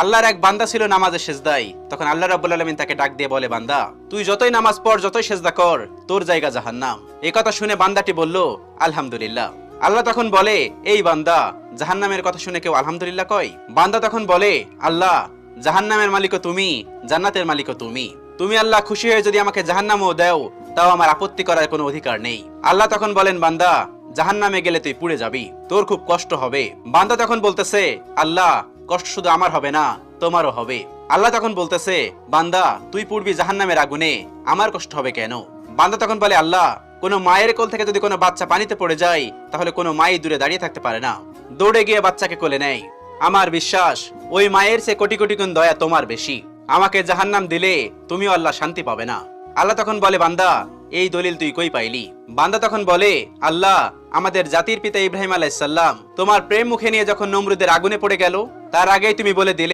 আল্লাহর এক বান্দা ছিল নামাজে সেজদায়। তখন আল্লাহ রাব্বুল আলামিন তাকে ডাক দিয়ে বলে, বান্দা তুই যতই নামাজ পড়, যতই সেজদা কর, তোর জায়গা জাহান্নাম। এই কথা শুনে বান্দাটি বলল, আলহামদুলিল্লাহ। আল্লাহ তখন বলে, এই বান্দা, জাহান্নামের কথা শুনে কেউ আলহামদুলিল্লাহ কয়? বান্দা তখন বলে, আল্লাহ, জাহান্নামের মালিকও তুমি, জান্নাতের মালিকও তুমি। তুমি আল্লাহ খুশি হয়ে যদি আমাকে জাহান্নামও দাও, তাও আমার আপত্তি করার কোনো অধিকার নেই। আল্লাহ তখন বলেন, বান্দা, জাহান্নামে গেলে তুই পুড়ে যাবি, তোর খুব কষ্ট হবে। বান্দা তখন বলতেছে, আল্লাহ, কষ্ট শুধু আমার হবে না, তোমারও হবে। আল্লাহ তখন বলতেছে, বান্দা, তুই পুড়বি জাহান্নামের আগুনে, আমার কষ্ট হবে কেন? বান্দা তখন বলে, আল্লাহ, কোনো মায়ের কোল থেকে যদি কোনো বাচ্চা পানিতে পড়ে যায়, তাহলে কোনো মাই দূরে দাঁড়িয়ে থাকতে পারে না, দৌড়ে গিয়ে বাচ্চাকে কোলে নেয়। আমার বিশ্বাস ওই মায়ের চেয়ে কোটি কোটি গুণ দয়া তোমার বেশি। আমাকে জাহান্নাম দিলে তুমিও আল্লাহ শান্তি পাবে না। আল্লাহ তখন বলে, বান্দা, এই দলিল তুই কই পাইলি? বান্দা তখন বলে, আল্লাহ, আমাদের জাতির পিতা ইব্রাহিম আলাইহিস সালাম তোমার প্রেম মুখে নিয়ে যখন নমরুদের আগুনে পড়ে গেল, তার আগেই তুমি বলে দিলে